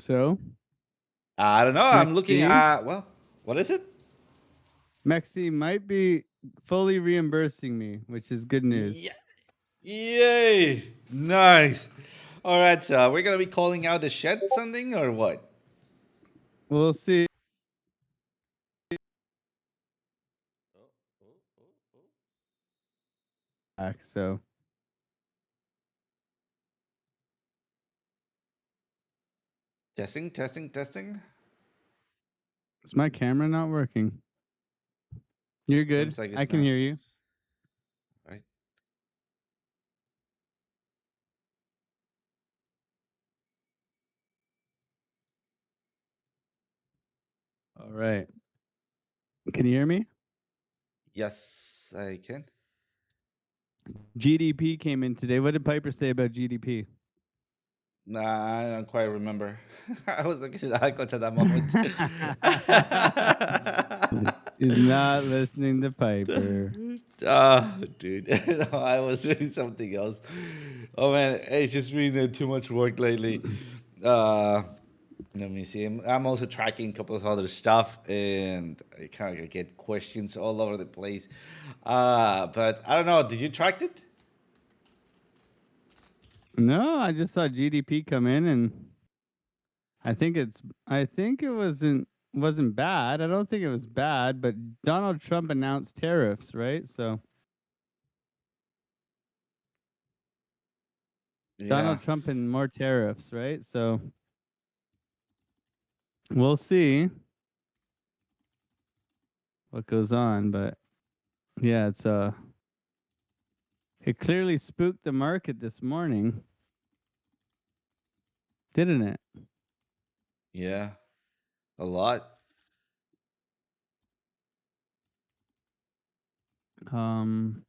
So, I don't know. I'm looking Mexi, at, well, what is it? Mexi might be fully reimbursing me, which is good news. Yeah. Yay! Nice. All right, so we're gonna be calling out the shed something or what? We'll see. So, Testing, testing, testing. is my camera not working? You're good. Seems like I it's can not. hear you. Right. All right. Can you hear me? Yes, I can. GDP came in today. What did Piper say about GDP? Nah, I don't quite remember. I was looking at icons at that moment. Is not listening to Piper. Dude, no, I was doing something else. Oh man, it's just been too much work lately. Uh, Let me see. I'm also tracking a couple of other stuff, and I kind of get questions all over the place. But I don't know. Did you track it? No, I just saw GDP come in, and I think it wasn't bad. I don't think it was bad, but Donald Trump announced tariffs, right? So Yeah. Donald Trump and more tariffs, right? So we'll see what goes on, but yeah, it clearly spooked the market this morning, didn't it? Yeah. A lot. Um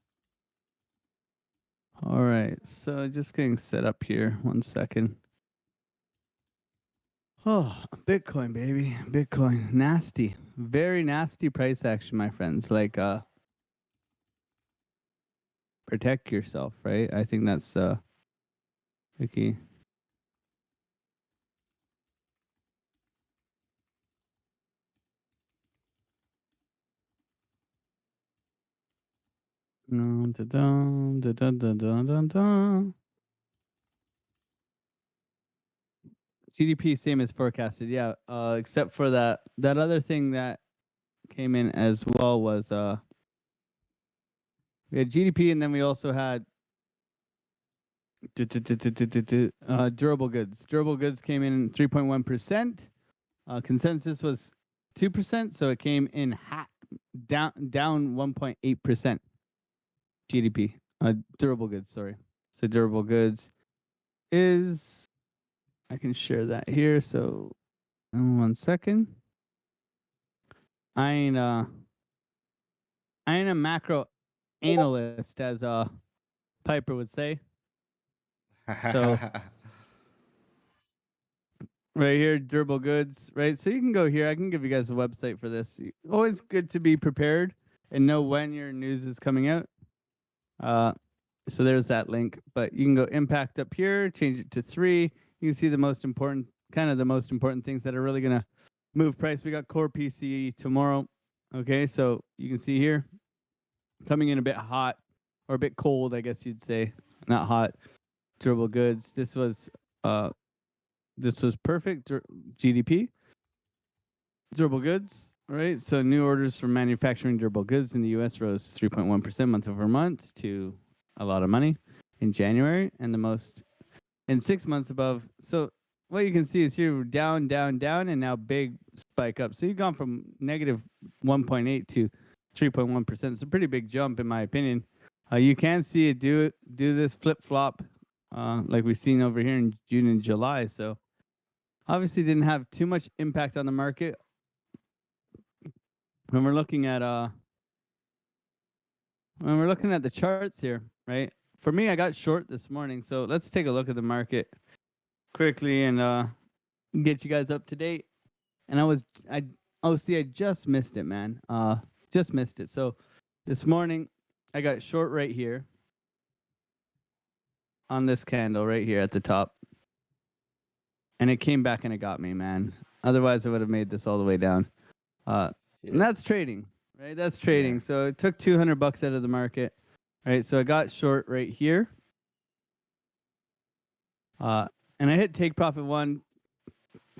all right. So just getting set up here. 1 second. Oh, Bitcoin, baby. Bitcoin. Nasty. Very nasty price action, my friends. Like protect yourself, right? I think that's the key. Dun, dun, dun, dun, dun, dun, dun, dun, dun. GDP same as forecasted, yeah. Except for that other thing that came in as well was we had GDP and then we also had durable goods. Durable goods came in 3.1%. Consensus was 2%, so it came in down 1.8%. GDP. Durable goods, sorry. So durable goods is I can share that here. So 1 second. I ain't uh I ain't a macro analyst, as Piper would say. So right here, durable goods, right? So you can go here. I can give you guys a website for this. Always good to be prepared and know when your news is coming out. So there's that link. But you can go impact up here, change it to 3. You can see the most important things that are really gonna move price. We got core PCE tomorrow. Okay, so you can see here coming in a bit hot or a bit cold, I guess you'd say. Not hot. Durable goods. This was perfect. GDP. Durable goods. Right. So new orders for manufacturing durable goods in the US rose 3.1% month over month to a lot of money in January, and the most in 6 months above. So what you can see is here down, down, down, and now big spike up. So you've gone from negative 1.8 to 3.1%. It's a pretty big jump, in my opinion. You can see it do this flip flop, like we've seen over here in June and July. So obviously didn't have too much impact on the market. When we're looking at the charts here, right? For me, I got short this morning. So let's take a look at the market quickly and get you guys up to date. And I just missed it, man. Just missed it. So this morning I got short right here on this candle right here at the top. and it came back and it got me, man. Otherwise, I would have made this all the way down. And Shit. that's trading, right? That's Yeah. trading. So it took $200 out of the market, right? So I got short right here. And I hit take profit one,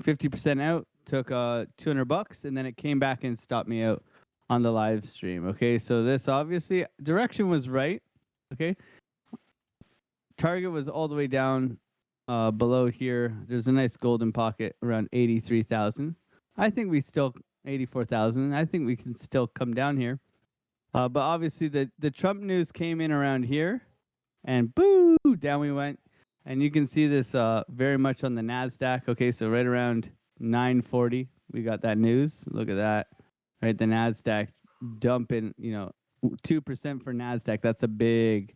50% out, took $200, and then it came back and stopped me out on the live stream. Okay, so this obviously direction was right. Okay, target was all the way down below here. There's a nice golden pocket around 83,000. I think we still 84,000. I think we can still come down here. But obviously the Trump news came in around here, and boo, down we went. And you can see this very much on the NASDAQ. Okay, so right around 940, we got that news. Look at that, right? The NASDAQ dumping, 2% for NASDAQ. That's a big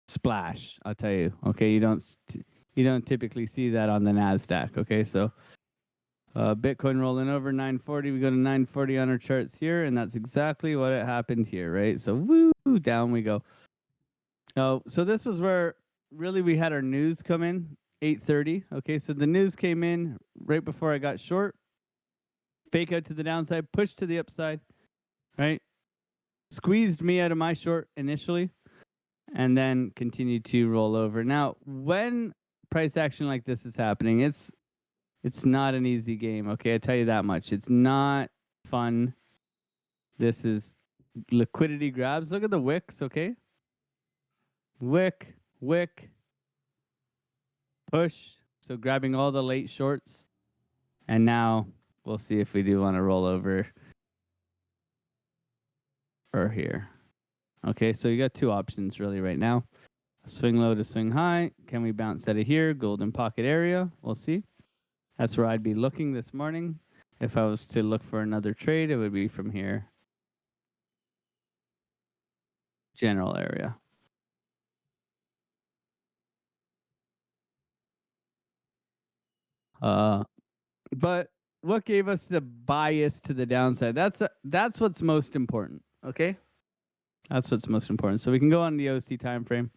splash, I'll tell you. Okay, you don't typically see that on the NASDAQ. Okay, so Bitcoin rolling over 940. We go to 940 on our charts here, and that's exactly what it happened here, right? So woo, down we go. So this was where really we had our news come in 8:30. Okay, so the news came in right before I got short. Fake out to the downside, push to the upside, right? Squeezed me out of my short initially, and then continued to roll over. Now, when price action like this is happening, it's not an easy game. Okay, I tell you that much. It's not fun. This is liquidity grabs. Look at the wicks. Okay, wick, push. So grabbing all the late shorts. And now we'll see if we do want to roll over or here. Okay, so you got two options really right now. Swing low to swing high. Can we bounce out of here? Golden pocket area. We'll see. That's where I'd be looking this morning. If I was to look for another trade, it would be from here. General area. But what gave us the bias to the downside? That's what's most important. Okay, that's what's most important. So we can go on the OC time frame,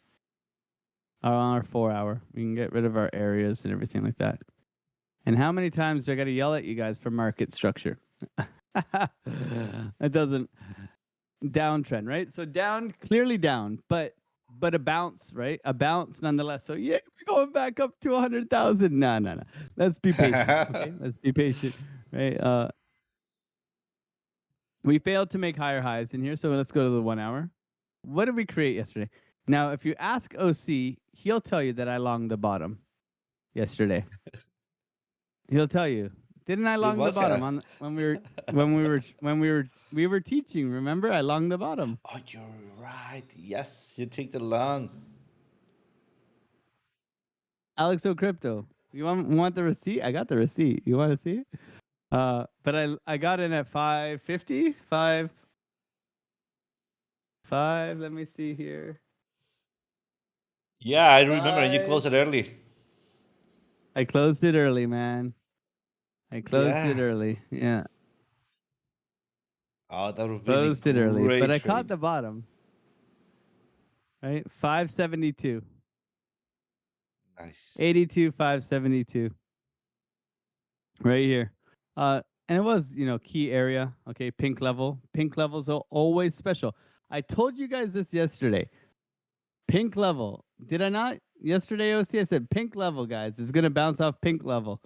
on our 4 hour. We can get rid of our areas and everything like that. And how many times do I got to yell at you guys for market structure? It doesn't downtrend, right? So down, clearly down, but a bounce, right? A bounce nonetheless. So yeah, we're going back up to 100,000. No. Let's be patient. Okay, let's be patient, right? We failed to make higher highs in here, so let's go to the 1 hour. What did we create yesterday? Now, if you ask OC, he'll tell you that I longed the bottom yesterday. He'll tell you. Didn't I long the must bottom have. when we were teaching? Remember, I longed the bottom. Oh, you're right. Yes, you take the long. Alex O'Crypto. You want the receipt? I got the receipt. You want to see it? But I got in at 550, 5. Let me see here. Yeah, I remember you 5. closed it early. I closed it early, man. I closed it Yeah. early. Yeah, Oh, that would have been a closed it early, but great I caught trade. the bottom. Right, 572, Nice. 82, 572. Right here. And it was, key area. Okay, pink level. Pink levels are always special. I told you guys this yesterday. Pink level. Did I not? Yesterday, OC, I said pink level, guys. It's going to bounce off pink level.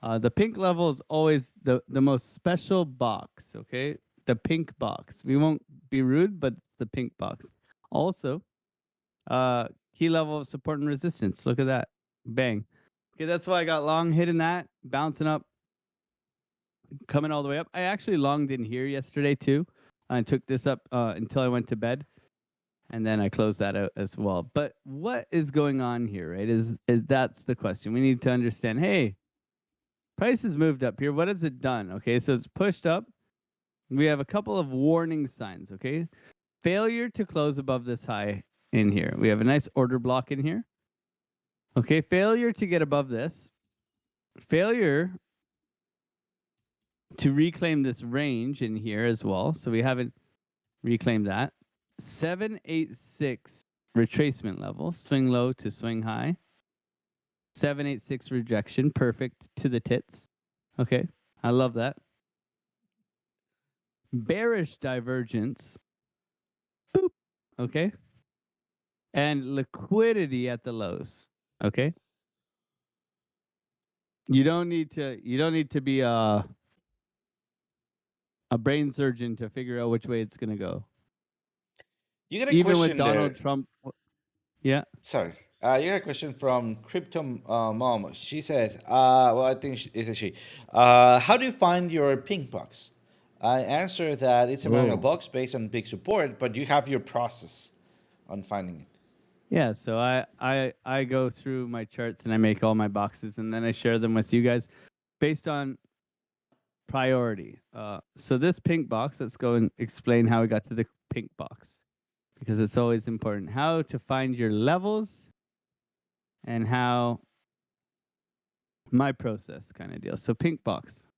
The pink level is always the most special box, okay? The pink box. We won't be rude, but the pink box. Also, key level of support and resistance. Look at that. Bang. Okay, that's why I got long hitting that, bouncing up, coming all the way up. I actually longed in here yesterday too. I took this up until I went to bed, and then I closed that out as well. But what is going on here, right? Is that's the question. We need to understand, hey, price has moved up here. What has it done? Okay, so it's pushed up. We have a couple of warning signs, okay? Failure to close above this high in here. We have a nice order block in here. Okay, failure to get above this. Failure to reclaim this range in here as well. So we haven't reclaimed that. 786 retracement level, swing low to swing high. 786 rejection, perfect to the tits. Okay, I love that. Bearish divergence, boop. Okay, and liquidity at the lows. Okay, you don't need to be a brain surgeon to figure out which way it's gonna go. You got a Even with question there. Donald Trump, yeah. Sorry. You got a question from Crypto Mom. She says, well, I think it's a she. How do you find your pink box? I answer that it's a manual Whoa. box based on big support, but you have your process on finding it. Yeah, so I go through my charts and I make all my boxes and then I share them with you guys based on priority. So this pink box, let's go and explain how we got to the pink box because it's always important. How to find your levels and how my process kind of deal. So pink box,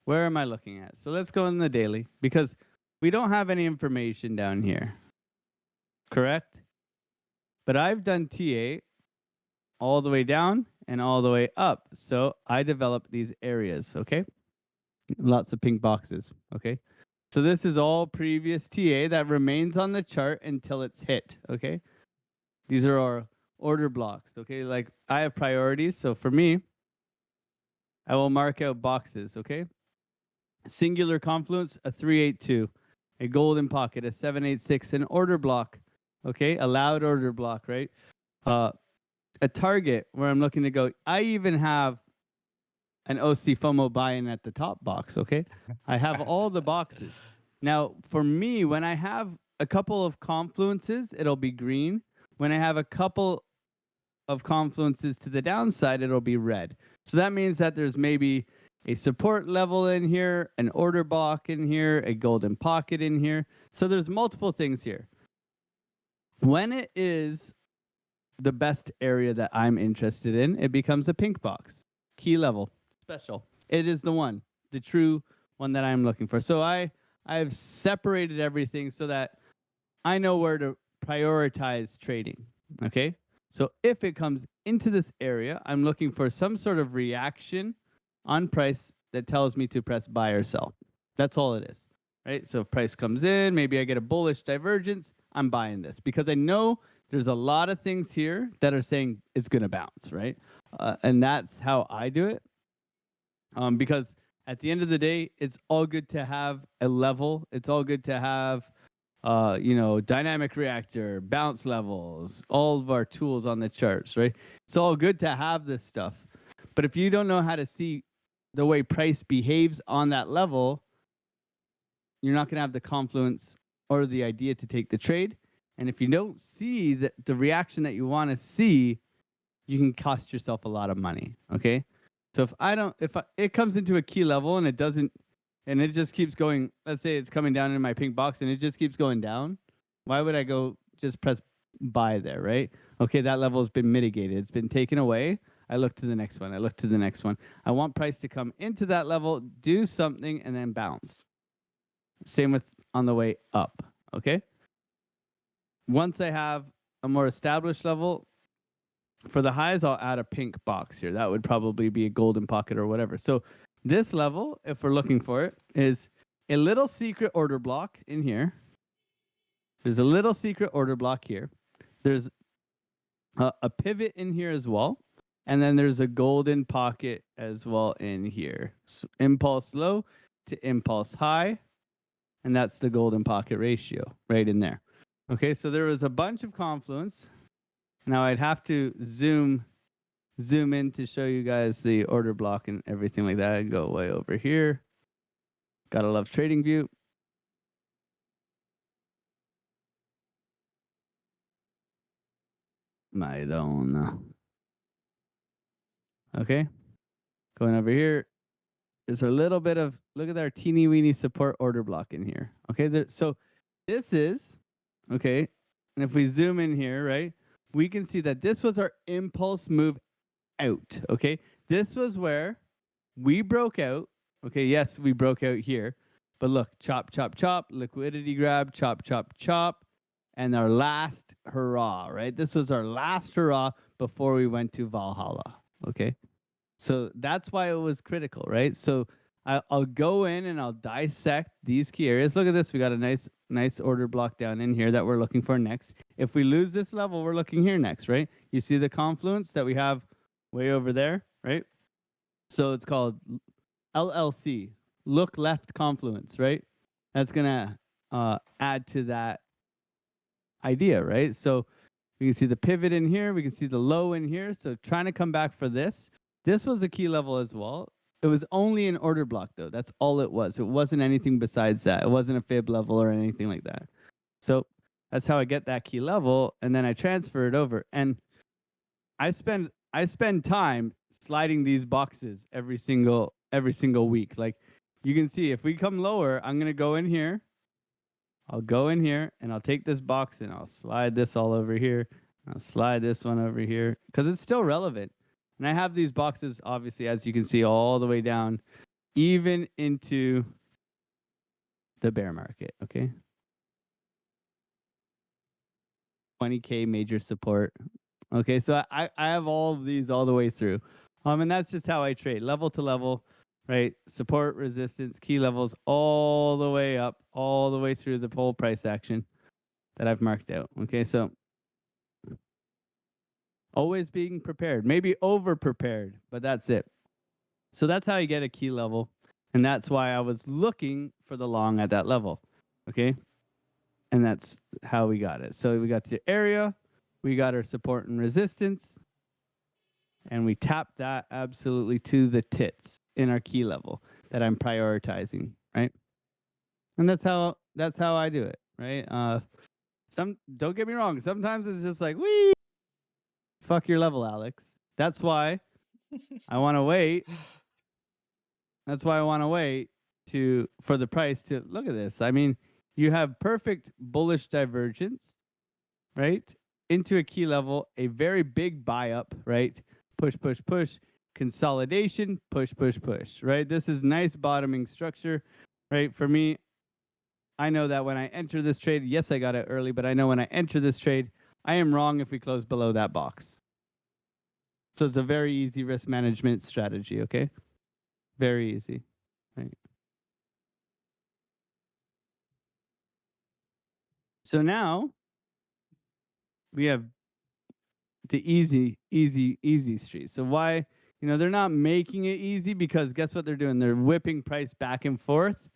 where am I looking at? So let's go in the daily because we don't have any information down here, correct? But I've done TA all the way down and all the way up. So I developed these areas, okay? Lots of pink boxes, okay? So this is all previous TA that remains on the chart until it's hit, okay? These are our order blocks, okay? Like I have priorities. So for me, I will mark out boxes, okay? Singular confluence, a 382, a golden pocket, a 786, an order block, okay? A loud order block, right? A target where I'm looking to go. I even have an OC FOMO buy-in at the top box, okay? I have all the boxes. Now, for me, when I have a couple of confluences, it'll be green. When I have a couple of confluences to the downside, it'll be red. So that means that there's maybe a support level in here, an order block in here, a golden pocket in here. So there's multiple things here. When it is the best area that I'm interested in, it becomes a pink box. Key level, special. It is the one, the true one that I'm looking for. So I've separated everything so that I know where to prioritize trading. Okay. So if it comes into this area, I'm looking for some sort of reaction on price that tells me to press buy or sell. That's all it is. Right. So if price comes in, maybe I get a bullish divergence, I'm buying this because I know there's a lot of things here that are saying it's going to bounce. Right. And that's how I do it. Because at the end of the day, it's all good to have a level. It's all good to have dynamic reactor, bounce levels, all of our tools on the charts, right? It's all good to have this stuff. But if you don't know how to see the way price behaves on that level, you're not going to have the confluence or the idea to take the trade. And if you don't see the reaction that you want to see, you can cost yourself a lot of money, okay? So if it comes into a key level and it doesn't, and it just keeps going, let's say it's coming down in my pink box and it just keeps going down, why would I go just press buy there, right? Okay, that level has been mitigated. It's been taken away. I look to the next one. I look to the next one. I want price to come into that level, do something, and then bounce. Same with on the way up, okay? Once I have a more established level, for the highs, I'll add a pink box here. That would probably be a golden pocket or whatever. So this level, if we're looking for it, is a little secret order block in here. There's a little secret order block here. There's a pivot in here as well. And then there's a golden pocket as well in here. So impulse low to impulse high. And that's the golden pocket ratio right in there. Okay, so there was a bunch of confluence. Now I'd have to zoom in to show you guys the order block and everything like that. I go way over here. Gotta love TradingView. I don't know. Okay. Going over here. There's a little bit of, look at our teeny weeny support order block in here. Okay. So this is, okay. And if we zoom in here, right, we can see that this was our impulse move out. Okay. This was where we broke out. Okay. Yes, we broke out here. But look, chop, chop, chop, liquidity grab, chop, chop, chop. and our last hurrah, right? This was our last hurrah before we went to Valhalla. Okay. So that's why it was critical, right? So I'll go in and I'll dissect these key areas. Look at this. We got a nice order block down in here that we're looking for next. If we lose this level, we're looking here next, right? You see the confluence that we have way over there, right? So it's called LLC, look left confluence, right? That's going to add to that idea, right? So we can see the pivot in here. We can see the low in here. So trying to come back for this. This was a key level as well. It was only an order block, though. That's all it was. It wasn't anything besides that. It wasn't a fib level or anything like that. So that's how I get that key level, and then I transfer it over. And I spend time sliding these boxes every single week. Like you can see, if we come lower, I'm gonna go in here. I'll go in here and I'll take this box and I'll slide this all over here. I'll slide this one over here because it's still relevant. And I have these boxes, obviously, as you can see, all the way down, even into the bear market. Okay. 20K major support. Okay. So I have all of these all the way through. And that's just how I trade, level to level, right? Support, resistance, key levels, all the way up, all the way through the whole price action that I've marked out. Okay. So always being prepared, maybe over prepared, but that's it. So that's how you get a key level. And that's why I was looking for the long at that level. Okay. And that's how we got it. So we got the area, we got our support and resistance, and we tapped that absolutely to the tits in our key level that I'm prioritizing, right? And that's how I do it, right? Don't get me wrong, sometimes it's just like, wee, fuck your level, Alex. That's why I want to wait. That's why I want to wait for the price to look at this. I mean, you have perfect bullish divergence, right? Into a key level, a very big buy up, right? Push, push, push, consolidation, push, push, push, right? This is nice bottoming structure, right? For me, I know that when I enter this trade, yes, I got it early, but I know when I enter this trade, I am wrong if we close below that box. So it's a very easy risk management strategy, okay? Very easy, right? So now we have the easy street. So why, they're not making it easy because guess what they're doing? They're whipping price back and forth.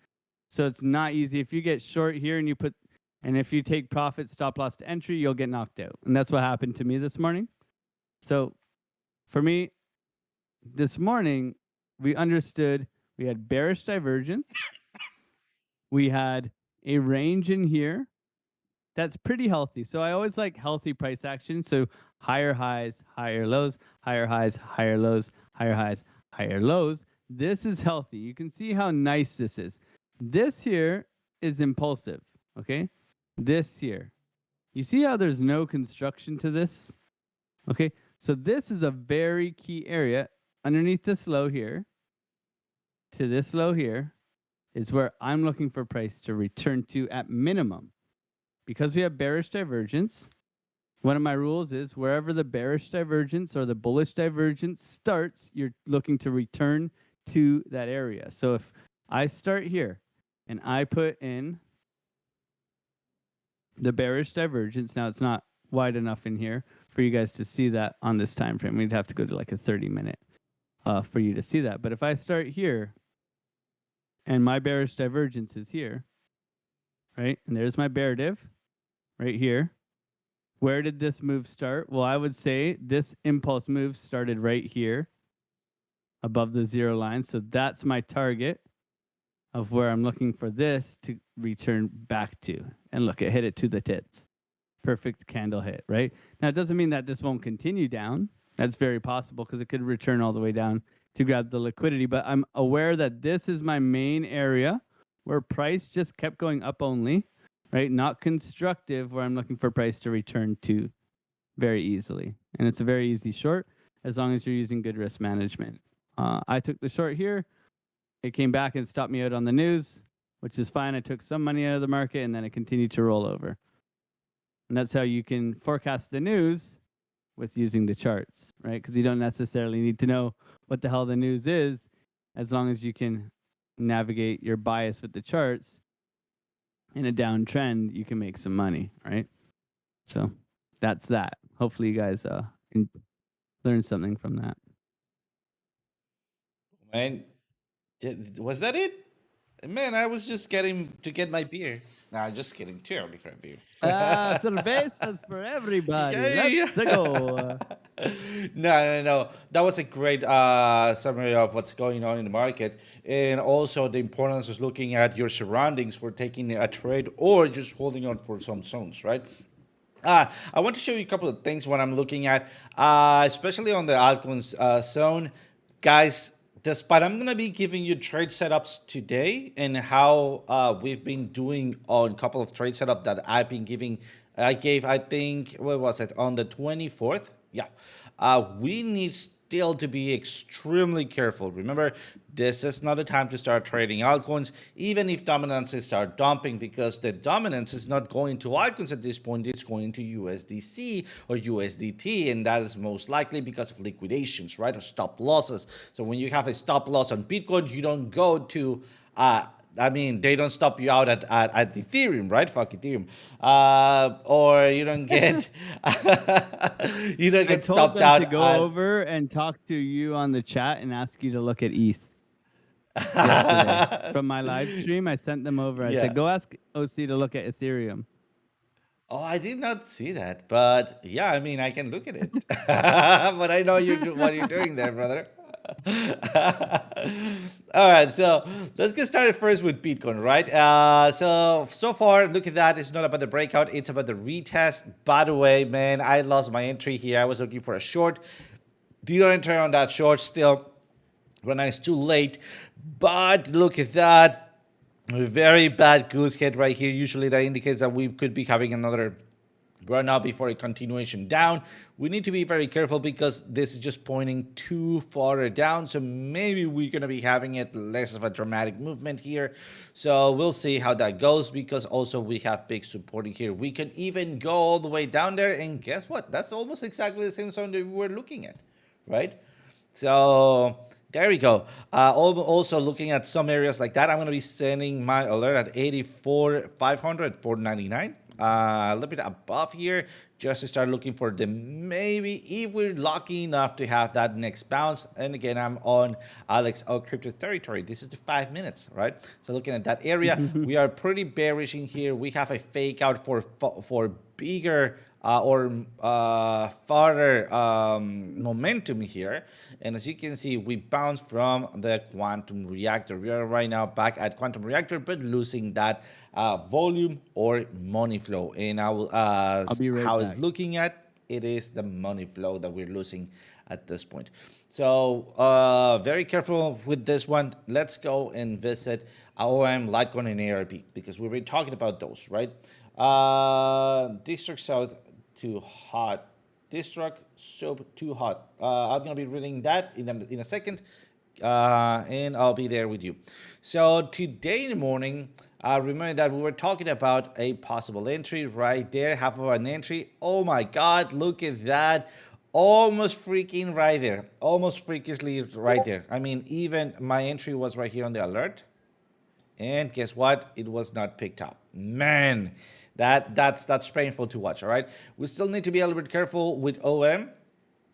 So it's not easy. If you get short here and if you take profit stop loss to entry, you'll get knocked out. And that's what happened to me this morning. So for me, this morning, we understood we had bearish divergence. We had a range in here that's pretty healthy. So I always like healthy price action. So higher highs, higher lows, higher highs, higher lows, higher highs, higher lows. This is healthy. You can see how nice this is. This here is impulsive, okay? This here. You see how there's no construction to this? Okay, so this is a very key area. Underneath this low here to this low here is where I'm looking for price to return to at minimum. Because we have bearish divergence, one of my rules is wherever the bearish divergence or the bullish divergence starts, you're looking to return to that area. So if I start here and I put in the bearish divergence, now it's not wide enough in here for you guys to see that on this time frame. We'd have to go to like a 30-minute for you to see that. But if I start here and my bearish divergence is here, right? And there's my bear div right here. Where did this move start? Well, I would say this impulse move started right here above the zero line. So that's my target of where I'm looking for this to return back to. And look, it hit it to the tits. Perfect candle hit, right? Now, it doesn't mean that this won't continue down. That's very possible because it could return all the way down to grab the liquidity. But I'm aware that this is my main area where price just kept going up only, right? Not constructive, where I'm looking for price to return to very easily. And it's a very easy short as long as you're using good risk management. I took the short here. It came back and stopped me out on the news, which is fine. I took some money out of the market and then it continued to roll over. And that's how you can forecast the news with using the charts, right? Because you don't necessarily need to know what the hell the news is, as long as you can navigate your bias with the charts. In a downtrend, you can make some money, right? So that's that. Hopefully, you guys can learn something from that. Man, was that it? Man, I was just getting to get my beer. Nah, just kidding. Too early for a beer. Cervezas for everybody. Yeah. Let's go. No. That was a great summary of what's going on in the market, and also the importance of looking at your surroundings for taking a trade or just holding on for some zones, right? I want to show you a couple of things when I'm looking at, especially on the altcoins zone, guys. Despite I'm gonna be giving you trade setups today and how we've been doing on a couple of trade setups that I've been giving. I gave, I think, what was it, on the 24th? Yeah. We need still to be extremely careful. Remember, this is not a time to start trading altcoins, even if dominances start dumping, because the dominance is not going to altcoins at this point, it's going to USDC or USDT, and that is most likely because of liquidations, right, or stop losses. So when you have a stop loss on Bitcoin, you don't go to they don't stop you out at Ethereum, right? Fuck Ethereum. Or you don't get you don't I get told stopped them out to go at over and talk to you on the chat and ask you to look at ETH yesterday. From my live stream, I sent them over. I Yeah. said, go ask OC to look at Ethereum. Oh, I did not see that, but yeah, I mean, I can look at it. But I know what you're doing there, brother. All right, so let's get started first with Bitcoin, right? So far, look at that. It's not about the breakout; it's about the retest. By the way, man, I lost my entry here. I was looking for a short. Didn't enter on that short still. When it's too late, but look at that. A very bad goose head right here. Usually that indicates that we could be having another run up before a continuation down. We need to be very careful because this is just pointing too far down. So maybe we're going to be having it less of a dramatic movement here. So we'll see how that goes, because also we have big supporting here. We can even go all the way down there. And guess what? That's almost exactly the same zone that we were looking at, right? So there we go. Also looking at some areas like that, I'm going to be sending my alert at 84,500, 499. A little bit above here, just to start looking for the maybe if we're lucky enough to have that next bounce. And again, I'm on Alex O Crypto territory. This is the 5 minutes, right? So looking at that area, we are pretty bearish in here. We have a fake out for bigger farther momentum here. And as you can see, we bounced from the Quantum Reactor. We are right now back at Quantum Reactor, but losing that volume or money flow. And I'll be right how back. it's looking at, it is the money flow that we're losing at this point. So very careful with this one. Let's go and visit OM, Litecoin, and ARP, because we've been talking about those, right? District South too hot. District Soup too hot. I'm gonna be reading that in a second, and I'll be there with you. So today in the morning, remember that we were talking about a possible entry right there, half of an entry. Oh my God, look at that. Almost freaking right there. Almost freakishly right there. I mean, even my entry was right here on the alert. And guess what? It was not picked up. Man, that's painful to watch, all right? We still need to be a little bit careful with OM.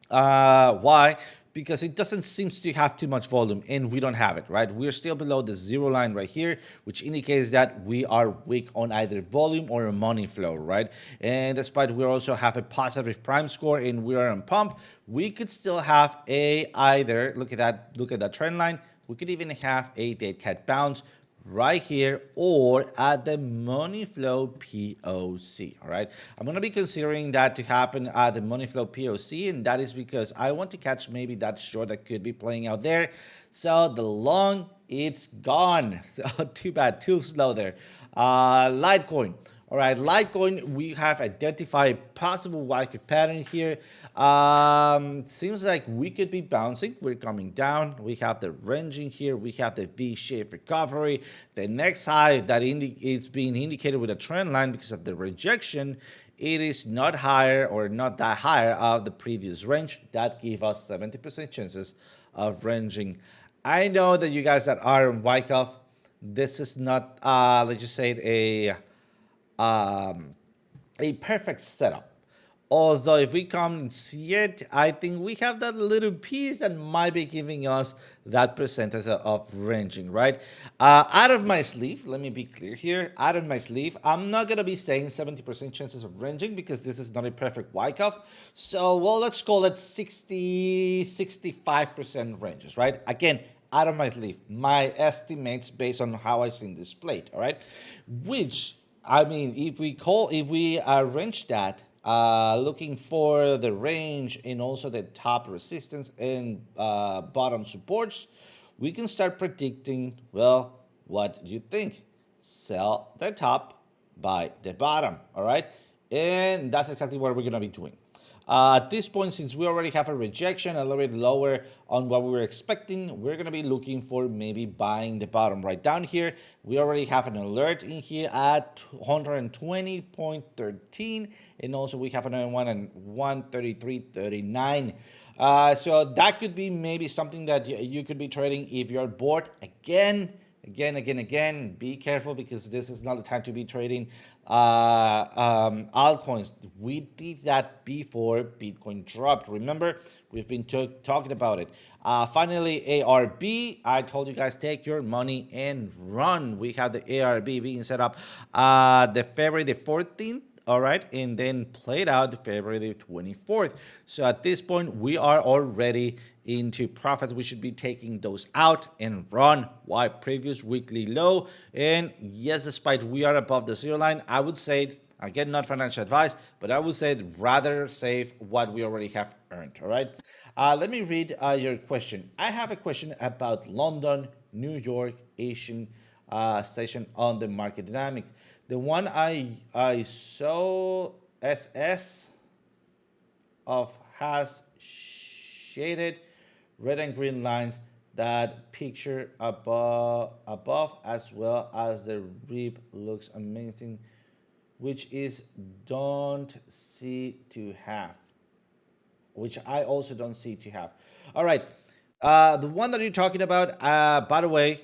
Why? Because it doesn't seem to have too much volume, and we don't have it, right? We're still below the zero line right here, which indicates that we are weak on either volume or money flow, right? And despite we also have a positive prime score and we are on pump, we could still have a either, look at that trend line, we could even have a dead cat bounce right here or at the money flow POC. All right, I'm going to be considering that to happen at the money flow POC, and that is because I want to catch maybe that short that could be playing out there. So the long, it's gone. So too bad, too slow there. Litecoin. All right, Litecoin, we have identified a possible Wyckoff pattern here. Seems like we could be bouncing. We're coming down. We have the ranging here. We have the V-shaped recovery. The next high that it's being indicated with a trend line because of the rejection it is not higher or not that higher of the previous range. That give us 70% chances of ranging. I know that you guys that are on Wyckoff, this is not, let's just say it, a perfect setup. Although if we come and see it, I think we have that little piece that might be giving us that percentage of ranging, right? Out of my sleeve, let me be clear here. Out of my sleeve, I'm not going to be saying 70% chances of ranging because this is not a perfect Wyckoff. So, well, let's call it 60, 65% ranges, right? Again, out of my sleeve, my estimates based on how I seen this played, all right? Which, I mean, if we arrange that, looking for the range and also the top resistance and bottom supports, we can start predicting, well, what do you think? Sell the top, buy the bottom, all right? And that's exactly what we're going to be doing. At this point, since we already have a rejection a little bit lower on what we were expecting, we're going to be looking for maybe buying the bottom right down here. We already have an alert in here at 120.13, and also we have another one at 133.39. So that could be maybe something that you could be trading if you're bored. Again, be careful because this is not the time to be trading altcoins. We did that before Bitcoin dropped. Remember, we've been talking about it. Finally, ARB. I told you guys, take your money and run. We have the ARB being set up the February the 14th. All right, and then played out February the 24th. So at this point, we are already into profits. We should be taking those out and run. Why? Previous weekly low. And yes, despite we are above the zero line, I would say, again, not financial advice, but I would say rather save what we already have earned. All right. Let me read your question. I have a question about London, New York, Asian session on the market dynamics. The one I saw SS of has shaded red and green lines that picture above as well as the rib looks amazing, which is don't see to have, which I also don't see to have. All right. The one that you're talking about, by the way,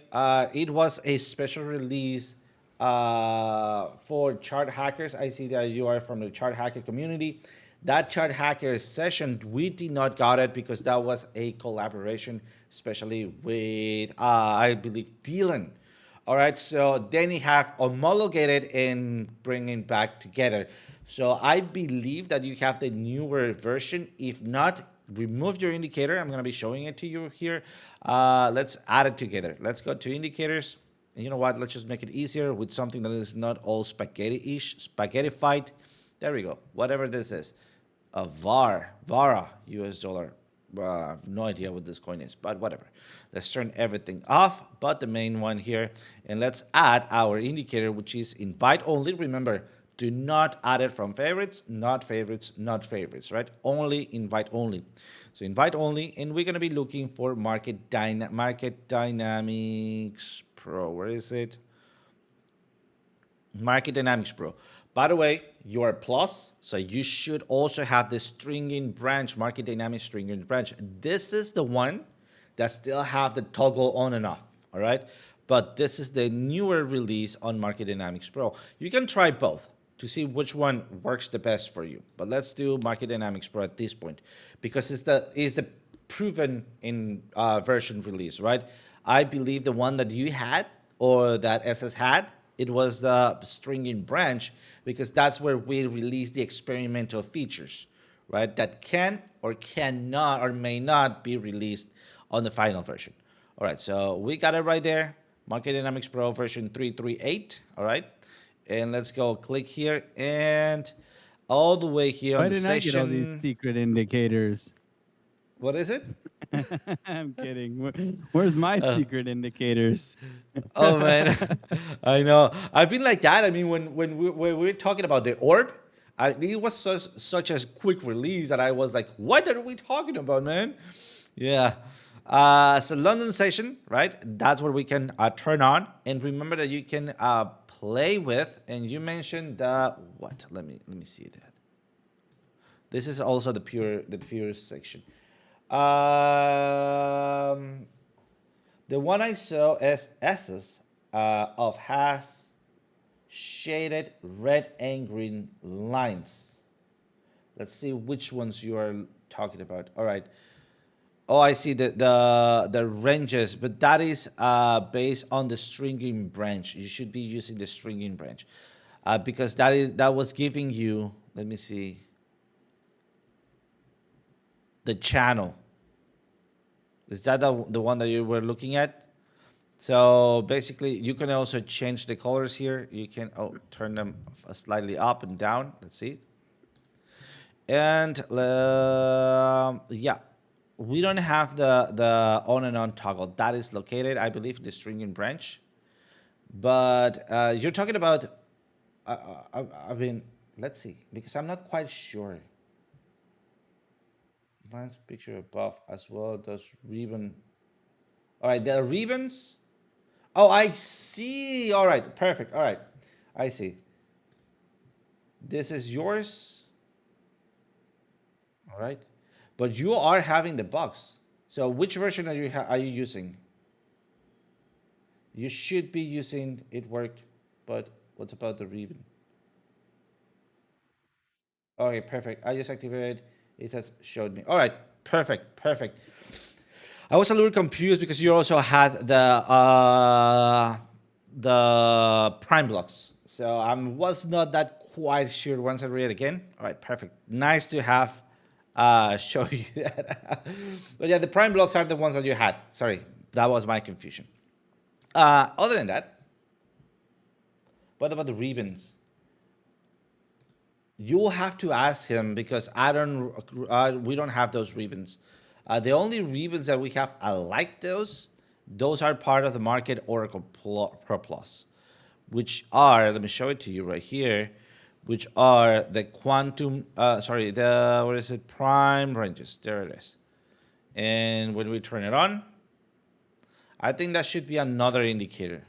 it was a special release for chart hackers. I see that you are from the chart hacker community. That chart hacker session, we did not got it because that was a collaboration, especially with, I believe, Dylan. All right, so then you have homologated and bringing back together. So I believe that you have the newer version. If not, remove your indicator. I'm going to be showing it to you here. Let's add it together. Let's go to indicators. And you know what? Let's just make it easier with something that is not all spaghetti-ish, spaghetti-fied. There we go. Whatever this is. A VARA, US dollar. I have no idea what this coin is, but whatever. Let's turn everything off, but the main one here. And let's add our indicator, which is invite only. Remember, do not add it from favorites, not favorites, not favorites, right? Only invite only. So invite only, and we're going to be looking for Market Dynamics Pro. Where is it? Market Dynamics Pro. By the way, you are plus, so you should also have the stringing branch, Market Dynamics stringing branch. This is the one that still have the toggle on and off, all right? But this is the newer release on Market Dynamics Pro. You can try both to see which one works the best for you. But let's do Market Dynamics Pro at this point because it's the proven in version release, right? I believe the one that you had or that SS had, it was the stringing branch because that's where we released the experimental features, right? That can or cannot or may not be released on the final version. All right, so we got it right there. Market Dynamics Pro version 338, all right? And let's go click here and all the way here on the session. Why didn't I get all these secret indicators? What is it? I'm kidding. Where's my secret indicators? Oh man, I know. I've been like that. I mean, when we were talking about the orb, it was such a quick release that I was like, "What are we talking about, man?" Yeah. So London session, right? That's where we can turn on. And remember that you can play with. And you mentioned what? Let me see that. This is also the pure section. The one I saw is S's of has shaded red and green lines. Let's see which ones you are talking about. All right. Oh, I see the ranges, but that is based on the stringing branch. You should be using the stringing branch because that was giving you. Let me see. The channel. Is that the one that you were looking at? So basically, you can also change the colors here. You can turn them slightly up and down. Let's see. And yeah, we don't have the on and on toggle. That is located, I believe, in the stringing branch. But you're talking about, I mean, let's see, because I'm not quite sure. Lines picture above as well. Those ribbon. All right, the ribbons. Oh, I see. All right, perfect. All right, I see. This is yours. All right, but you are having the box. So which version are you using? You should be using it worked, but what about the ribbon? Okay, perfect. I just activated. It has showed me. All right, perfect, perfect. I was a little confused because you also had the prime blocks, so I was not that quite sure once I read it again. All right, perfect. Nice to have show you that. But yeah, the prime blocks are the ones that you had. Sorry, that was my confusion. Other than that, what about the ribbons? You will have to ask him because we don't have those ribbons. The only ribbons that we have, I like those. Those are part of the Market Oracle Pro Plus, which are, let me show it to you right here, which are the quantum, what is it? Prime ranges. There it is. And when we turn it on, I think that should be another indicator.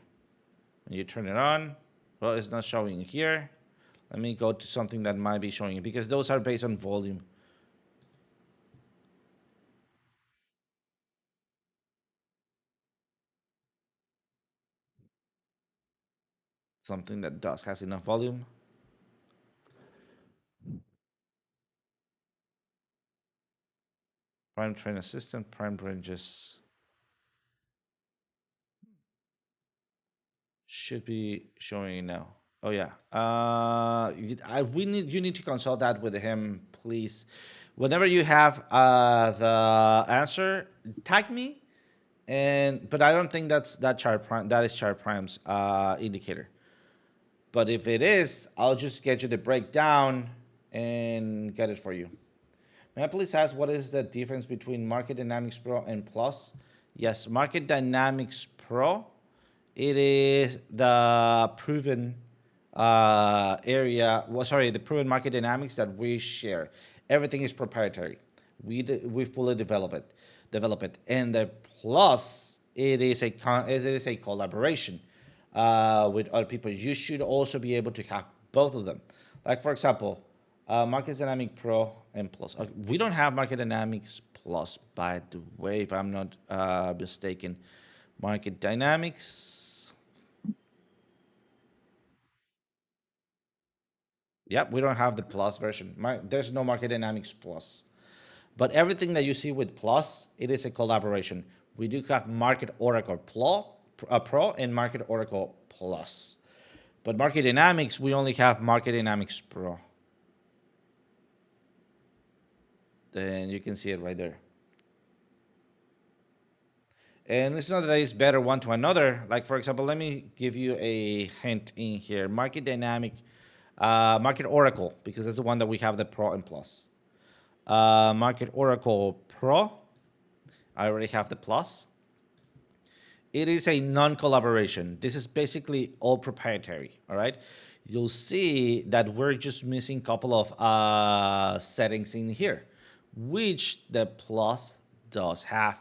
When you turn it on, well, it's not showing here. Let me go to something that might be showing it because those are based on volume. Something that has enough volume. Prime train assistant, prime ranges. Should be showing now. Oh yeah. You need to consult that with him, please. Whenever you have the answer, tag me. But I don't think that chart prime. That is chart prime's indicator. But if it is, I'll just get you the breakdown and get it for you. May I please ask what is the difference between Market Dynamics Pro and Plus? Yes, Market Dynamics Pro, it is the proven the proven market dynamics that we share. Everything is proprietary. We fully develop it. And the Plus, it is a collaboration with other people. You should also be able to have both of them. Like for example, Market Dynamics Pro and Plus. We don't have Market Dynamics Plus, by the way, if I'm not mistaken. Market Dynamics. Yep, we don't have the Plus version. There's no Market Dynamics Plus. But everything that you see with Plus, it is a collaboration. We do have Market Oracle Pro and Market Oracle Plus. But Market Dynamics, we only have Market Dynamics Pro. Then you can see it right there. And it's not that it's better one to another. Like, for example, let me give you a hint in here. Market Dynamic, Market Oracle, because that's the one that we have the Pro and Plus. Market Oracle Pro, I already have the Plus. It is a non-collaboration. This is basically all proprietary, all right? You'll see that we're just missing a couple of settings in here, which the Plus does have.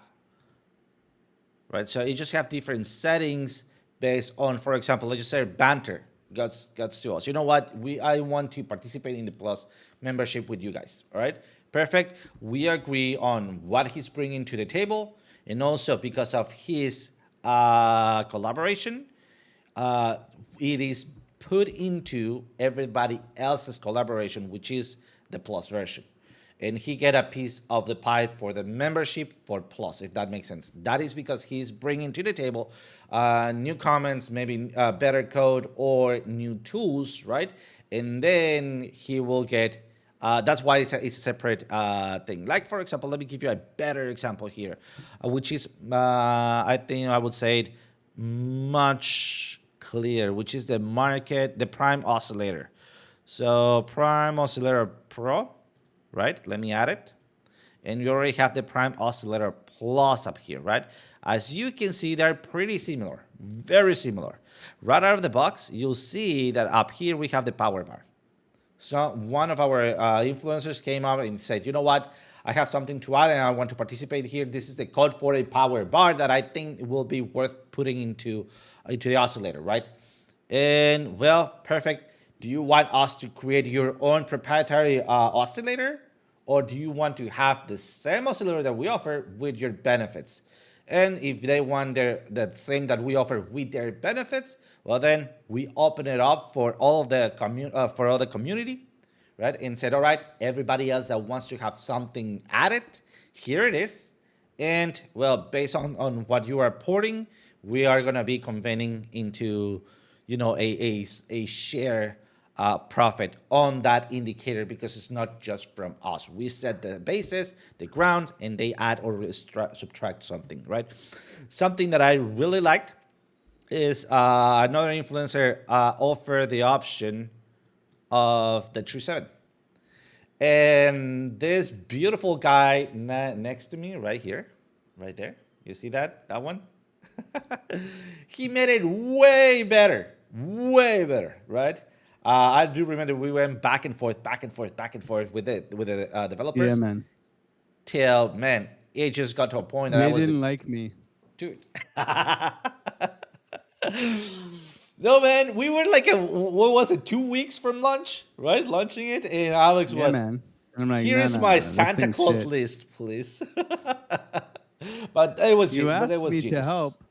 right? So you just have different settings based on, for example, let's just say banter gets to us. You know what? I want to participate in the Plus membership with you guys. All right, perfect. We agree on what he's bringing to the table, and also because of his collaboration, uh, it is put into everybody else's collaboration, which is the Plus version. And he get a piece of the pie for the membership for Plus, if that makes sense. That is because he's bringing to the table new comments, maybe better code or new tools, right? And then he will get. That's why it's a separate thing. Like for example, let me give you a better example here, which is I think I would say it much clear, which is the Prime Oscillator. So Prime Oscillator Pro, right? Let me add it. And we already have the Prime Oscillator Plus up here, right? As you can see, they're pretty similar, very similar. Right out of the box, you'll see that up here we have the power bar. So one of our influencers came up and said, you know what? I have something to add and I want to participate here. This is the code for a power bar that I think will be worth putting into the oscillator, right? And well, perfect. Do you want us to create your own proprietary oscillator? Or do you want to have the same oscillator that we offer with your benefits? And if they want the same that we offer with their benefits, well then we open it up for all of the for all the community, right? And said, all right, everybody else that wants to have something added, here it is. And well, based on what you are porting, we are gonna be convening into, you know, a share profit on that indicator, because it's not just from us. We set the basis, the ground, and they add or subtract something, right? Something that I really liked is another influencer offered the option of the True 7. And this beautiful guy next to me right here, right there, you see that one? He made it way better, right? I do remember we went back and forth with the developers. Yeah, man. Till man, it just got to a point that I They was, didn't like me. dude. No man, we were like what was it, 2 weeks from launch, right? Launching it, and Alex Yeah, was, man. And I'm like, here no, is no, my no, this Santa ain't Claus shit. list, please. But it was You but it asked was me to genius. help.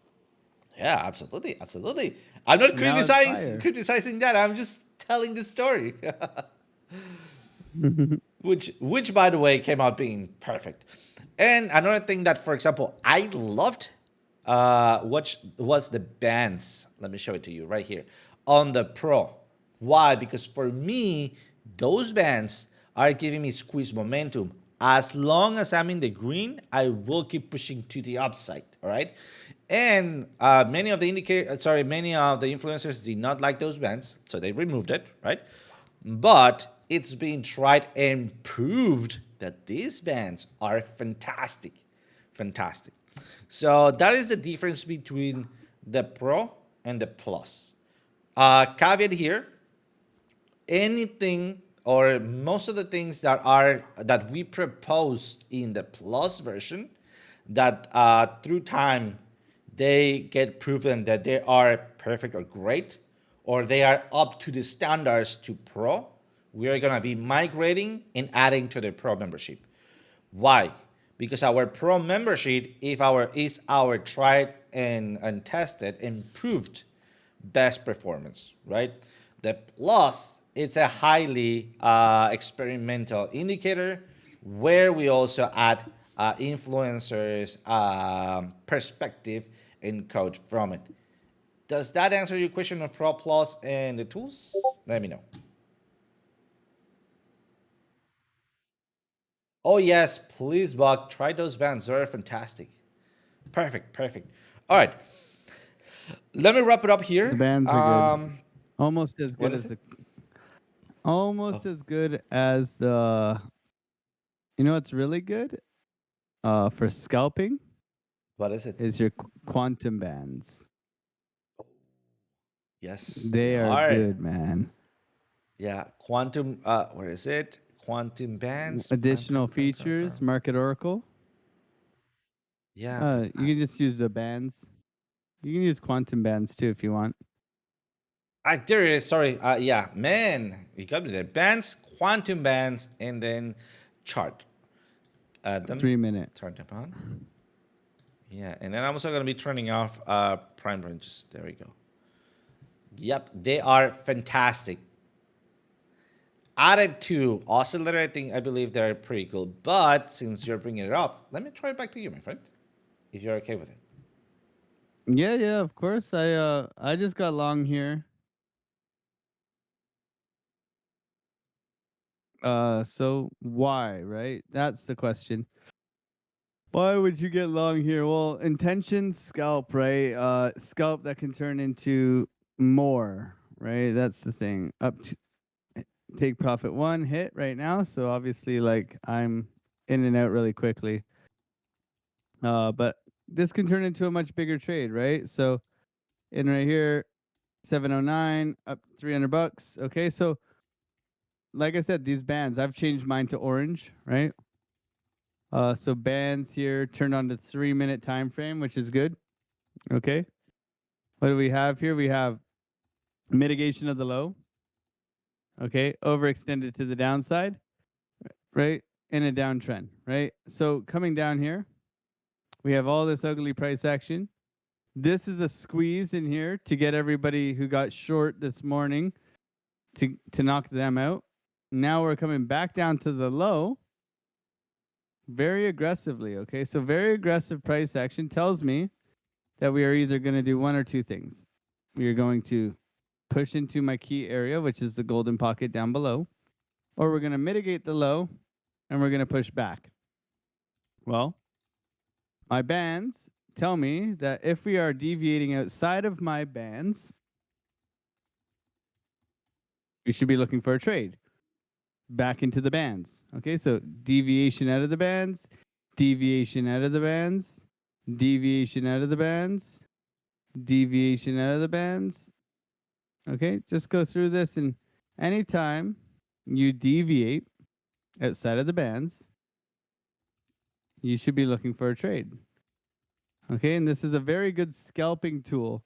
Yeah, absolutely, absolutely. I'm not Now it's fire. criticizing that. I'm just telling the story. Which by the way came out being perfect. And another thing that, for example, I loved, which was the bands. Let me show it to you right here on the Pro. Why? Because for me, those bands are giving me squeeze momentum. As long as I'm in the green, I will keep pushing to the upside. All right. And many of the influencers did not like those bands, so they removed it, right? But it's been tried and proved that these bands are fantastic. Fantastic. So that is the difference between the Pro and the Plus. Caveat here, anything or most of the things that we proposed in the Plus version, that through time they get proven that they are perfect or great, or they are up to the standards to Pro, we are going to be migrating and adding to the Pro membership. Why? Because our Pro membership is our tried and tested and proved best performance, right? The Plus, it's a highly experimental indicator where we also add influencers' perspective and code from it. Does that answer your question on Pro Plus and the tools? Let me know. Oh yes, please, Buck. Try those bands. They're fantastic. Perfect, perfect. All right. Let me wrap it up here. The bands are good. Almost as What good is as it? almost as good as the. You know what's really good? For scalping What is it? is your quantum bands. Yes, they They are are. good, man. Yeah, quantum. Where is it? Quantum bands. Additional features, Market Oracle. Yeah, but You can just use the bands. You can use quantum bands too if you want. there it is. Sorry. Yeah, man, you got me there. Bands, quantum bands, and then chart. Then 3 minute. turn them on. Yeah, and then I'm also gonna be turning off prime ranges. There we go. Yep, they are fantastic. Added to oscillator, I believe they're pretty cool. But since you're bringing it up, let me try it back to you, my friend, if you're okay with it. Yeah, yeah, of course. I just got long here. So why, right? That's the question. Why would you get long here? Well, intention scalp, right? Scalp that can turn into more, right? That's the thing. Up to take profit one hit right now. So obviously, like I'm in and out really quickly. But this can turn into a much bigger trade, right? So in right here, 709 up $300. Okay, so like I said, these bands, I've changed mine to orange, right? So bands here turned on to 3 minute time frame, which is good. Okay. What do we have here? We have mitigation of the low. Okay. Overextended to the downside, right? In a downtrend, right? So coming down here, we have all this ugly price action. This is a squeeze in here to get everybody who got short this morning to knock them out. Now we're coming back down to the low very aggressively. Okay. So very aggressive price action tells me that we are either going to do one or two things. We are going to push into my key area, which is the golden pocket down below, or we're going to mitigate the low and we're going to push back. Well, my bands tell me that if we are deviating outside of my bands, we should be looking for a trade back into the bands. Okay, so deviation out of the bands, deviation out of the bands, deviation out of the bands, deviation out of the bands. Okay, just go through this, and anytime you deviate outside of the bands, you should be looking for a trade. Okay, and this is a very good scalping tool.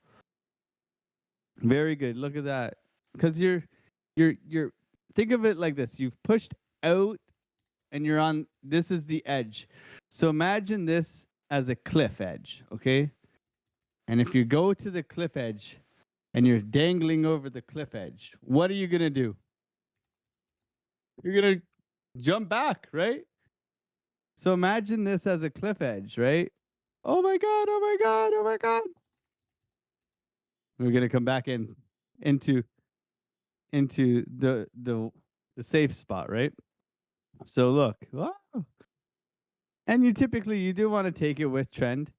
Very good. Look at that. Because you're think of it like this. You've pushed out and you're on this is the edge. So imagine this as a cliff edge, okay? And if you go to the cliff edge and you're dangling over the cliff edge, what are you going to do? You're going to jump back, right? So imagine this as a cliff edge, right? Oh my god, oh my god, oh my god. We're going to come back into the safe spot, right? So look, and you do want to take it with trend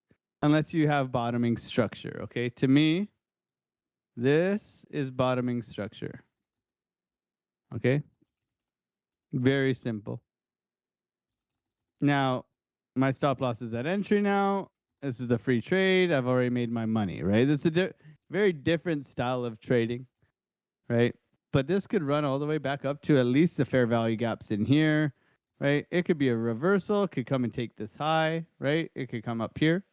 unless you have bottoming structure, okay? To me, this is bottoming structure. Okay? Very simple. Now, my stop loss is at entry now. This is a free trade. I've already made my money, right? This is a very different style of trading, right? But this could run all the way back up to at least the fair value gaps in here, right? It could be a reversal. It could come and take this high, right? It could come up here.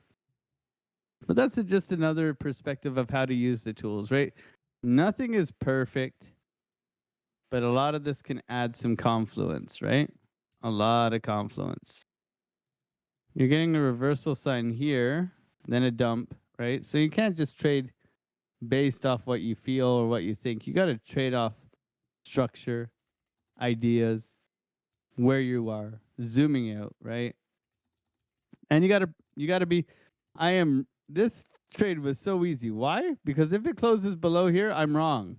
But that's just another perspective of how to use the tools, right? Nothing is perfect, but a lot of this can add some confluence, right? A lot of confluence. You're getting a reversal sign here, then a dump, right? So you can't just trade based off what you feel or what you think. You got to trade off structure, ideas, where you are, zooming out, right? And you got to be this trade was so easy. Why? Because if it closes below here, I'm wrong.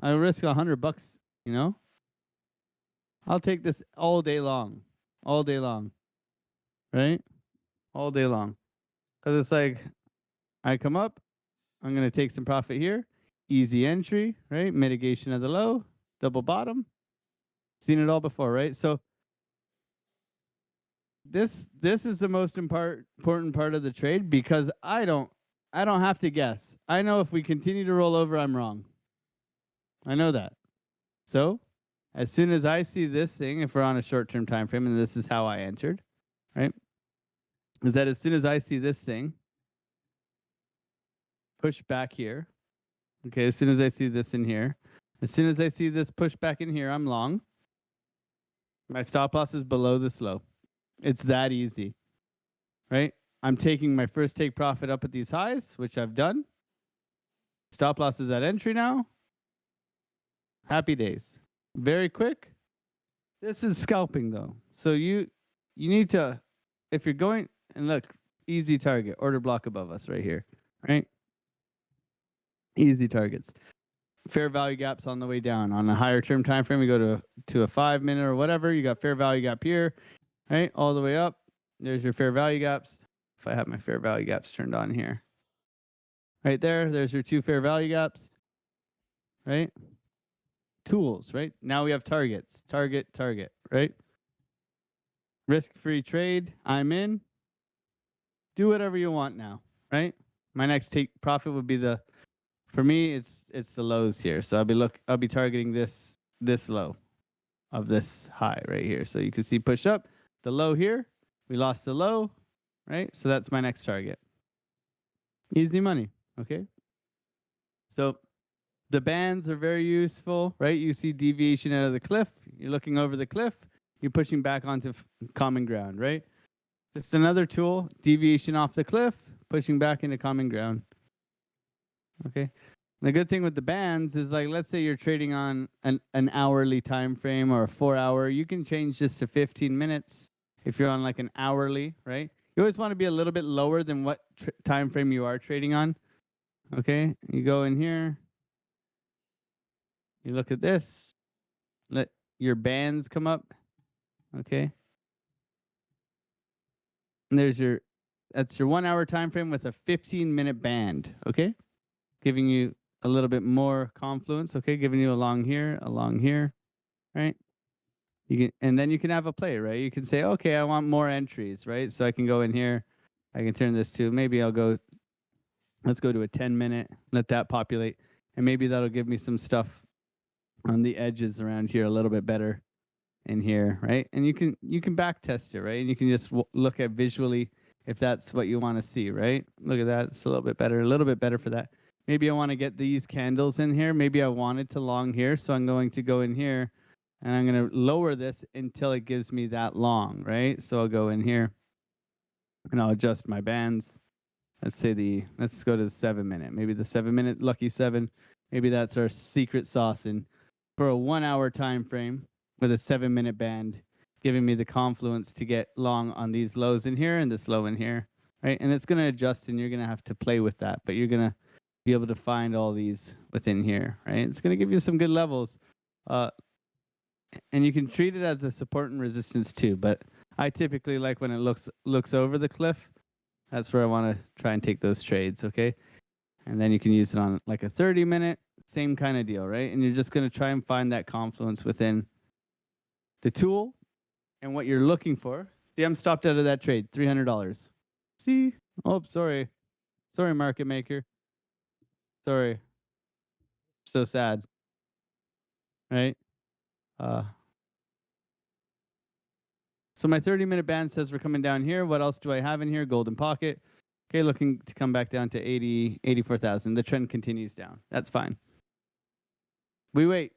I risk $100, you know? I'll take this all day long. All day long. Right? All day long. Cuz it's like I come up, I'm going to take some profit here. Easy entry, right? Mitigation of the low, double bottom. Seen it all before, right? So this is the most important part of the trade because I don't have to guess. I know if we continue to roll over, I'm wrong. I know that. So as soon as I see this thing, if we're on a short-term time frame, and this is how I entered, right? is that as soon as I see this thing push back here, okay, as soon as I see this in here, as soon as I see this push back in here, I'm long. My stop loss is below this low. It's that easy, right? I'm taking my first take profit up at these highs, which I've done. Stop loss is at entry now. Happy days. Very quick. This is scalping though. So you need to, if you're going, and look, easy target, order block above us right here, right? Easy targets. Fair value gaps on the way down. On a higher term time frame, we go to a 5 minute or whatever. You got fair value gap here, right? All the way up. There's your fair value gaps. If I have my fair value gaps turned on here. Right there, there's your two fair value gaps, right? Tools, right? Now we have targets. Target, right? Risk-free trade, I'm in. Do whatever you want now, right? My next take profit would be the, for me, it's the lows here. So I'll be targeting this low of this high right here. So you can see push up, the low here. We lost the low, right? So that's my next target. Easy money, okay? So the bands are very useful, right? You see deviation out of the cliff. You're looking over the cliff. You're pushing back onto common ground, right? Just another tool, deviation off the cliff, pushing back into common ground. Okay. The good thing with the bands is, like, let's say you're trading on an hourly time frame or a 4 hour, you can change this to 15 minutes if you're on like an hourly, right? You always want to be a little bit lower than what time frame you are trading on. Okay. You go in here. You look at this. Let your bands come up. Okay. And there's your, that's your 1 hour time frame with a 15-minute band. Okay. Giving you a little bit more confluence. Okay. Giving you along here, right? You can, and then you can have a play, right? You can say, okay, I want more entries, right? So I can go in here. I can turn this to, maybe I'll go, let's go to a 10-minute, let that populate. And maybe that'll give me some stuff on the edges around here a little bit better in here, right? And you can back test it, right? And you can just look at visually if that's what you want to see, right? Look at that. It's a little bit better for that. Maybe I want to get these candles in here. Maybe I wanted to long here. So I'm going to go in here and I'm going to lower this until it gives me that long, right? So I'll go in here and I'll adjust my bands. Let's go to the 7-minute, maybe the 7-minute lucky 7. Maybe that's our secret sauce in for a 1 hour time frame with a 7-minute band, giving me the confluence to get long on these lows in here and this low in here, right? And it's going to adjust and you're going to have to play with that, but you're going to be able to find all these within here, right? It's going to give you some good levels. And you can treat it as a support and resistance too, but I typically like when it looks over the cliff. That's where I want to try and take those trades, okay? And then you can use it on like a 30-minute, same kind of deal, right? And you're just going to try and find that confluence within the tool and what you're looking for. See, I'm stopped out of that trade, $300. See? Oh, sorry. Sorry, market maker. Sorry. So sad. Right? So my 30-minute band says we're coming down here. What else do I have in here? Golden pocket. Okay, looking to come back down to 84,000. The trend continues down. That's fine. We wait.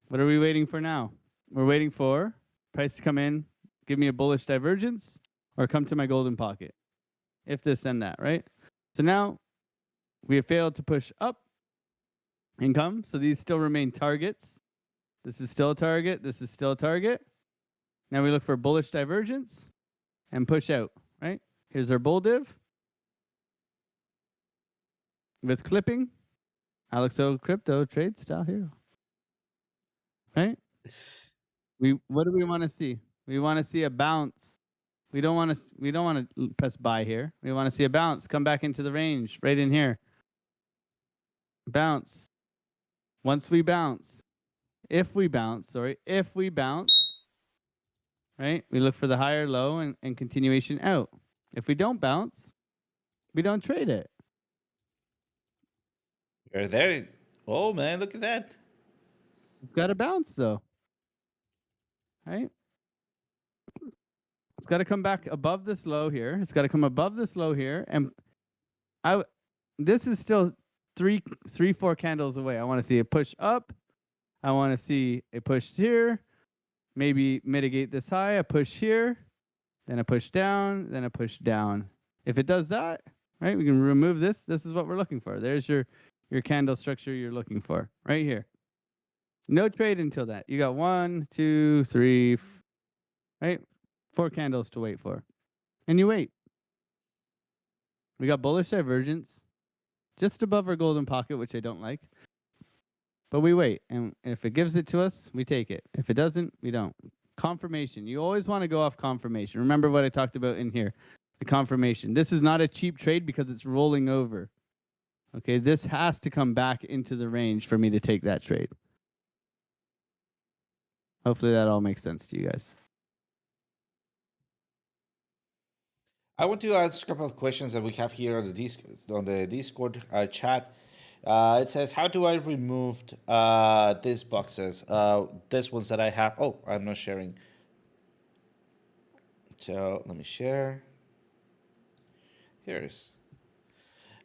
What are we waiting for now? We're waiting for price to come in, give me a bullish divergence, or come to my golden pocket. If this, then that, right? So now we have failed to push up and come. So these still remain targets. This is still a target. This is still a target. Now we look for bullish divergence and push out, right? Here's our bull div with clipping. Alexo crypto trade style hero. Right? What do we want to see? We want to see a bounce. We don't want to press buy here. We want to see a bounce. Come back into the range right in here. Bounce. Once we bounce, if we bounce, right? We look for the higher low and continuation out. If we don't bounce, we don't trade it. You're there. Oh man, look at that. It's got to bounce though. Right? It's got to come back above this low here. It's got to come above this low here, and this is still three, 4 candles away. I want to see a push up. I want to see a push here. Maybe mitigate this high. A push here, then a push down, then a push down. If it does that, right, we can remove this. This is what we're looking for. There's your candle structure you're looking for right here. No trade until that. You got 1, 2, 3, right? 4 candles to wait for. And you wait. We got bullish divergence just above our golden pocket, which I don't like. But we wait. And if it gives it to us, we take it. If it doesn't, we don't. Confirmation. You always want to go off confirmation. Remember what I talked about in here. The confirmation. This is not a cheap trade because it's rolling over. Okay, this has to come back into the range for me to take that trade. Hopefully that all makes sense to you guys. I want to ask a couple of questions that we have here on the Discord chat. It says, how do I remove these boxes? These ones that I have. Oh, I'm not sharing. So let me share. Here it is.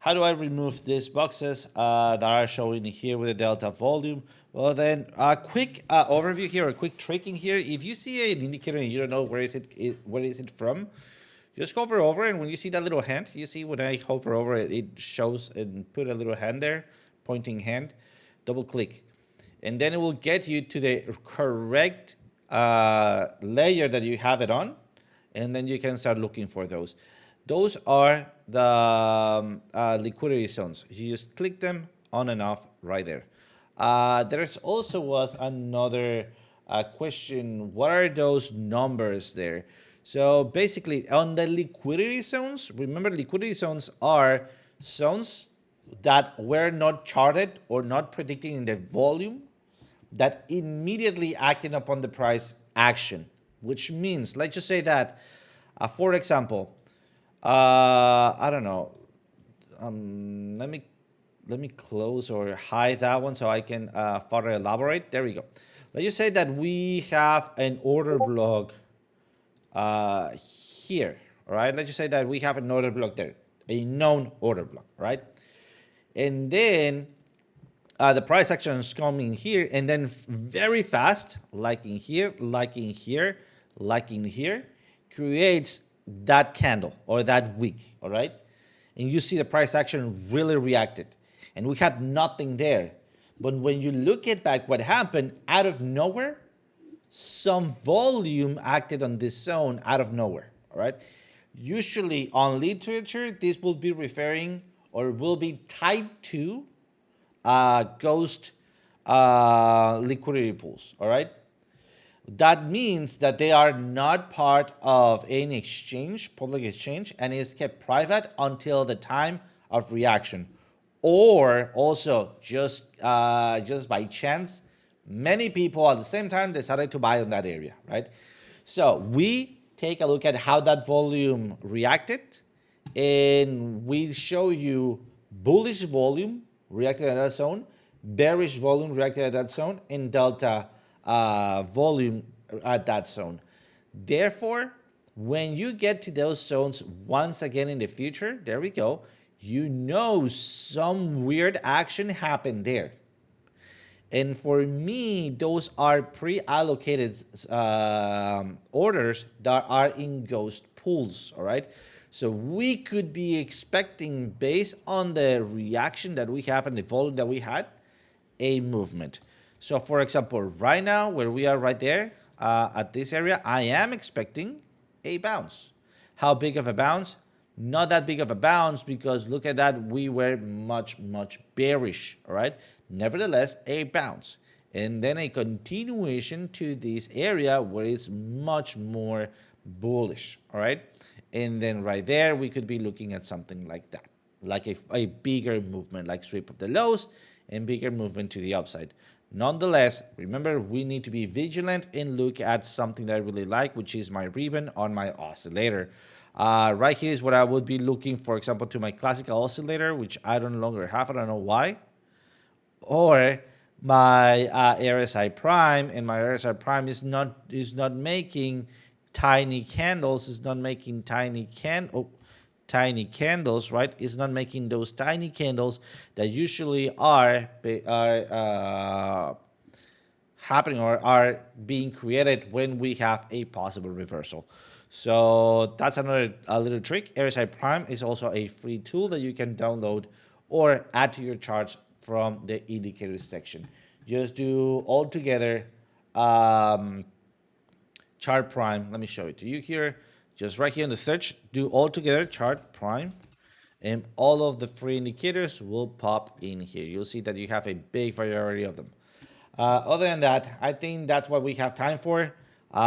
How do I remove these boxes that are showing here with the delta volume? Well, then a quick overview here, a quick trick in here. If you see an indicator and you don't know where is it from, just hover over, and when you see that little hand, you see when I hover over it, it shows and put a little hand there, pointing hand, double click. And then it will get you to the correct layer that you have it on, and then you can start looking for those. Those are the liquidity zones. You just click them on and off right there. There's also was another question. What are those numbers there? So basically on the liquidity zones, remember liquidity zones are zones that were not charted or not predicting in the volume that immediately acting upon the price action, which means, let's just say that, for example, I don't know. Let me close or hide that one so I can further elaborate. There we go. Let's just say that we have an order block here, all right? Let's just say that we have an order block there, a known order block, right? And then the price action is coming here, and then very fast, like in here, like in here, like in here, creates that candle or that wick, all right? And you see the price action really reacted, and we had nothing there. But when you look at back what happened, out of nowhere, some volume acted on this zone out of nowhere, all right? Usually on literature, this will be referring or will be type 2 ghost liquidity pools, all right? That means that they are not part of any exchange, public exchange, and is kept private until the time of reaction. Or also just by chance, many people at the same time decided to buy on that area, right? So we take a look at how that volume reacted, and we show you bullish volume reacted at that zone, bearish volume reacted at that zone, and delta volume at that zone. Therefore, when you get to those zones once again in the future, there we go, you know some weird action happened there. And for me, those are pre-allocated orders that are in ghost pools, all right? So we could be expecting, based on the reaction that we have and the volume that we had, a movement. So for example, right now, where we are right there, at this area, I am expecting a bounce. How big of a bounce? Not that big of a bounce, because look at that, we were much bearish, all right? Nevertheless, a bounce. And then a continuation to this area where it's much more bullish, all right? And then right there, we could be looking at something like that, like a bigger movement, like sweep of the lows and bigger movement to the upside. Nonetheless, remember, we need to be vigilant and look at something that I really like, which is my ribbon on my oscillator. Right here is what I would be looking, for example, to my classical oscillator, which I no longer have. I don't know why. Or my RSI prime, and my RSI prime is not making tiny candles, is not making tiny candles, right? It's not making those tiny candles that usually are happening or are being created when we have a possible reversal. So that's another a little trick. RSI Prime is also a free tool that you can download or add to your charts from the indicators section. Just do all together chart prime. Let me show it to you here. Just right here in the search, do all together chart prime, and all of the free indicators will pop in here. You'll see that you have a big variety of them. Other than that, I think that's what we have time for. We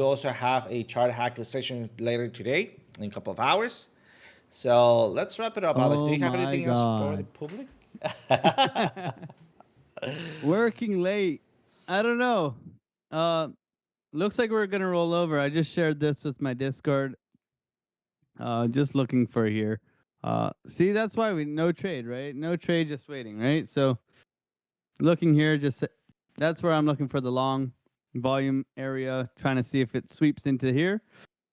also have a chart hacker session later today in a couple of hours. So let's wrap it up, Alex. Do Oh you have my anything else for the God. public? Working late. I don't know. Uh, looks like we're gonna roll over. I just shared this with my Discord. Just looking for here. See, that's why we no trade, right? No trade, just waiting, right? So looking here, just that's where I'm looking for the long volume area, trying to see if it sweeps into here.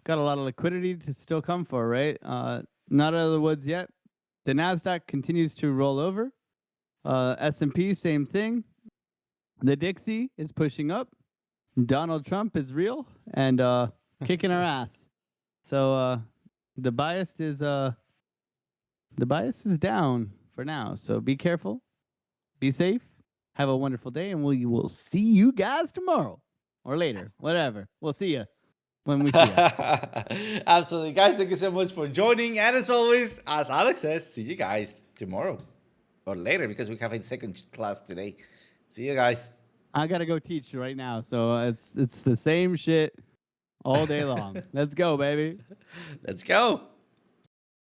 Got a lot of liquidity to still come for, right? Not out of the woods yet. The Nasdaq continues to roll over. S&P, same thing. The Dixie is pushing up. Donald Trump is real and kicking our ass. So the bias is down for now. So be careful, be safe, have a wonderful day, and we will see you guys tomorrow or later, whatever. We'll see you when we see you. Absolutely. Guys, thank you so much for joining. And as always, as Alex says, see you guys tomorrow or later because we have a second class today. See you guys. I gotta go teach right now, so it's the same shit all day long. Let's go, baby. Let's go.